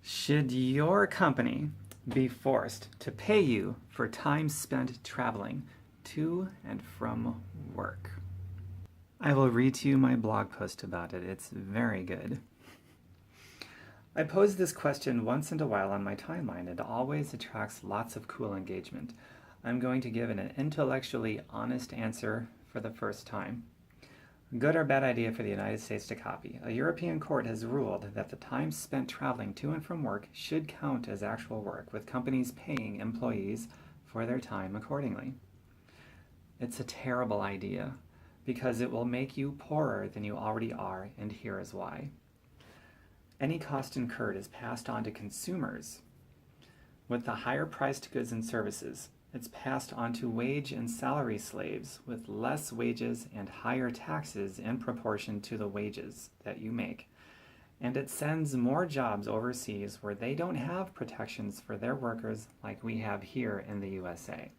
Should your company be forced to pay you for time spent traveling to and from work? I will read to you my blog post about it. It's very good. I pose this question once in a while on my timeline. It always attracts lots of cool engagement. I'm going to give an intellectually honest answer for the first time. Good or bad idea for the United States to copy. A European court has ruled that the time spent traveling to and from work should count as actual work, with companies paying employees for their time accordingly. It's a terrible idea because it will make you poorer than you already are, and here is why. Any cost incurred is passed on to consumers. With the higher priced goods and services, it's passed on to wage and salary slaves with less wages and higher taxes in proportion to the wages that you make. And it sends more jobs overseas where they don't have protections for their workers like we have here in the USA.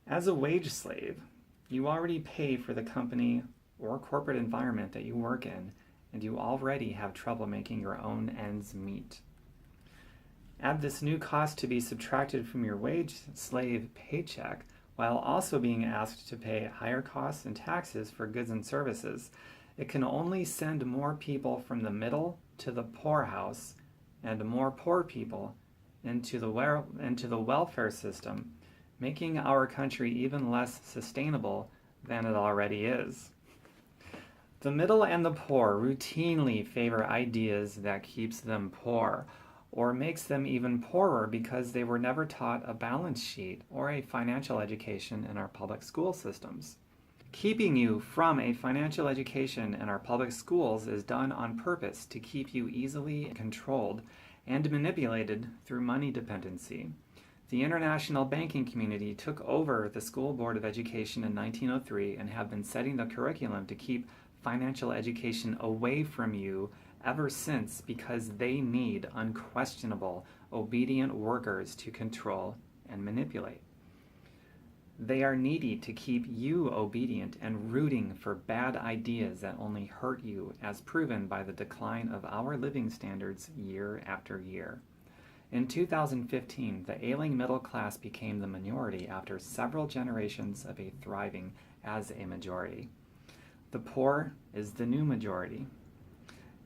As a wage slave, you already pay for the company or corporate environment that you work in, and you already have trouble making your own ends meet. Add this new cost to be subtracted from your wage slave paycheck while also being asked to pay higher costs and taxes for goods and services. It can only send more people from the middle to the poorhouse and more poor people into the welfare system, making our country even less sustainable than it already is. The middle and the poor routinely favor ideas that keeps them poor, or makes them even poorer because they were never taught a balance sheet or a financial education in our public school systems. Keeping you from a financial education in our public schools is done on purpose to keep you easily controlled and manipulated through money dependency. The international banking community took over the School Board of Education in 1903 and have been setting the curriculum to keep financial education away from you ever since, because they need unquestionable, obedient workers to control and manipulate. They are needy to keep you obedient and rooting for bad ideas that only hurt you, as proven by the decline of our living standards year after year. In 2015, the ailing middle class became the minority after several generations of a thriving as a majority. The poor is the new majority.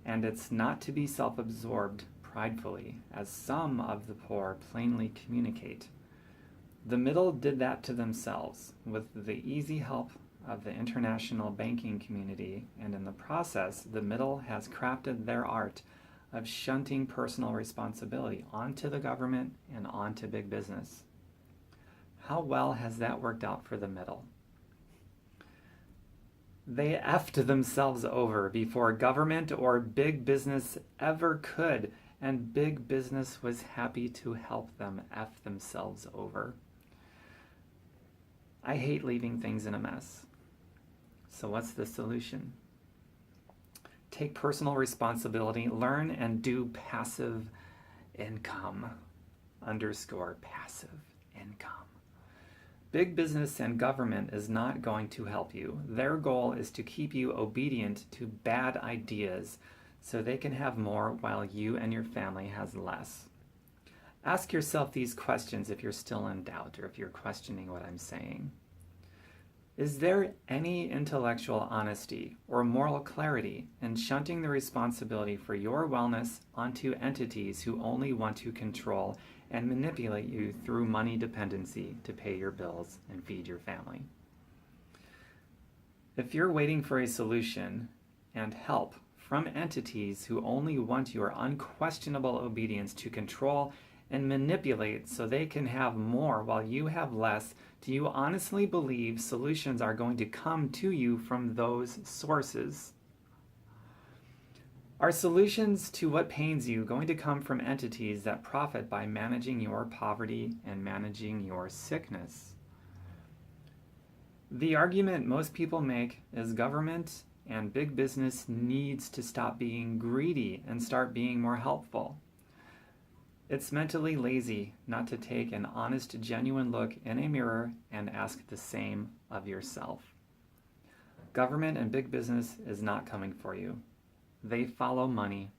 And it's not to be self-absorbed pridefully, as some of the poor plainly communicate. The middle did that to themselves with the easy help of the international banking community, and in the process, the middle has crafted their art of shunting personal responsibility onto the government and onto big business. How well has that worked out for the middle? They effed themselves over before government or big business ever could, and big business was happy to help them F themselves over. I hate leaving things in a mess. So what's the solution? Take personal responsibility, learn and do passive income, _passive income. Big business and government is not going to help you. Their goal is to keep you obedient to bad ideas so they can have more while you and your family has less. Ask yourself these questions if you're still in doubt or if you're questioning what I'm saying. Is there any intellectual honesty or moral clarity in shunting the responsibility for your wellness onto entities who only want to control and manipulate you through money dependency to pay your bills and feed your family? If you're waiting for a solution and help from entities who only want your unquestionable obedience to control and manipulate so they can have more while you have less, do you honestly believe solutions are going to come to you from those sources? Are solutions to what pains you going to come from entities that profit by managing your poverty and managing your sickness? The argument most people make is government and big business needs to stop being greedy and start being more helpful. It's mentally lazy not to take an honest, genuine look in a mirror and ask the same of yourself. Government and big business is not coming for you. They follow money.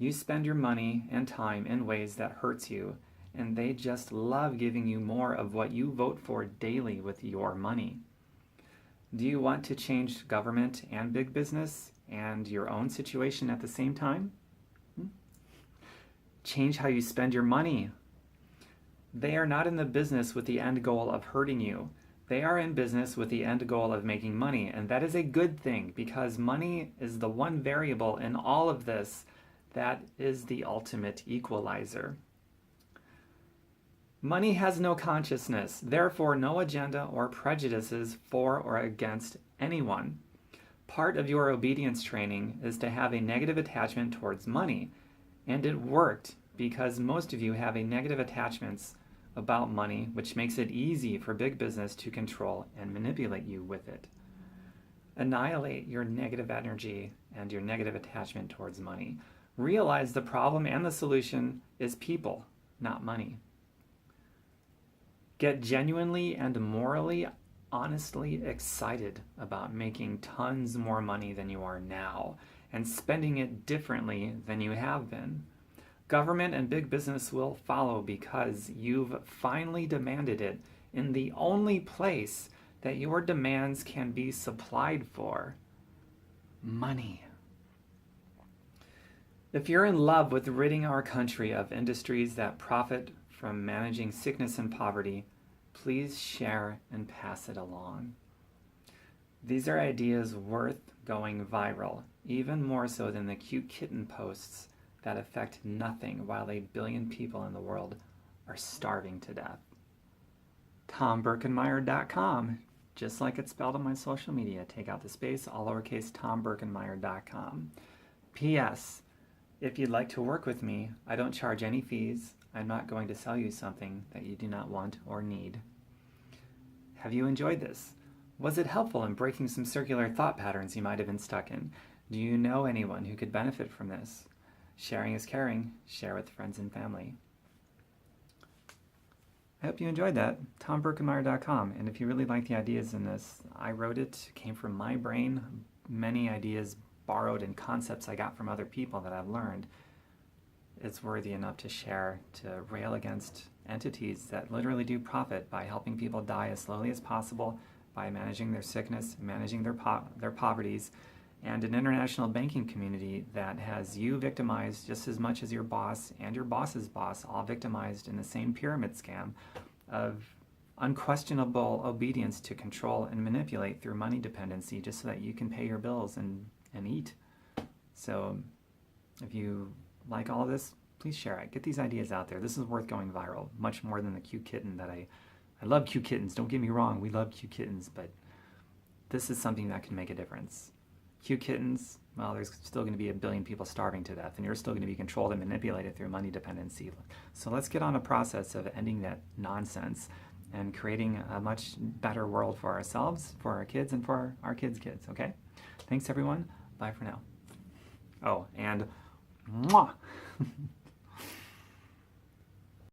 You spend your money and time in ways that hurts you, and they just love giving you more of what you vote for daily with your money. Do you want to change government and big business and your own situation at the same time? Change how you spend your money. They are not in the business with the end goal of hurting you. They are in business with the end goal of making money, and that is a good thing because money is the one variable in all of this that is the ultimate equalizer. Money has no consciousness, therefore no agenda or prejudices for or against anyone. Part of your obedience training is to have a negative attachment towards money, and it worked because most of you have a negative attachments about money, which makes it easy for big business to control and manipulate you with it. Annihilate your negative energy and your negative attachment towards money. Realize the problem and the solution is people, not money. Get genuinely and morally, honestly excited about making tons more money than you are now and spending it differently than you have been. Government and big business will follow because you've finally demanded it in the only place that your demands can be supplied for: money. If you're in love with ridding our country of industries that profit from managing sickness and poverty, please share and pass it along. These are ideas worth going viral, even more so than the cute kitten posts that affect nothing while 1 billion people in the world are starving to death. TomBerkenmeyer.com, just like it's spelled on my social media. Take out the space, all lowercase, TomBerkenmeyer.com. P.S. If you'd like to work with me, I don't charge any fees. I'm not going to sell you something that you do not want or need. Have you enjoyed this? Was it helpful in breaking some circular thought patterns you might have been stuck in? Do you know anyone who could benefit from this? Sharing is caring. Share with friends and family. I hope you enjoyed that. TomBerkenmeyer.com. And if you really like the ideas in this, I wrote it, came from my brain. Many ideas borrowed and concepts I got from other people that I've learned. It's worthy enough to share, to rail against entities that literally do profit by helping people die as slowly as possible, by managing their sickness, managing their poverties, and an international banking community that has you victimized just as much as your boss and your boss's boss, all victimized in the same pyramid scam of unquestionable obedience to control and manipulate through money dependency just so that you can pay your bills and eat. So if you like all of this, please share it. Get these ideas out there. This is worth going viral, much more than the cute kitten that I love cute kittens. Don't get me wrong. We love cute kittens, but this is something that can make a difference. Cute kittens, well, there's still going to be 1 billion people starving to death, and you're still going to be controlled and manipulated through money dependency. So let's get on a process of ending that nonsense and creating a much better world for ourselves, for our kids, and for our kids' kids, okay? Thanks, everyone. Bye for now. Oh, and mwah!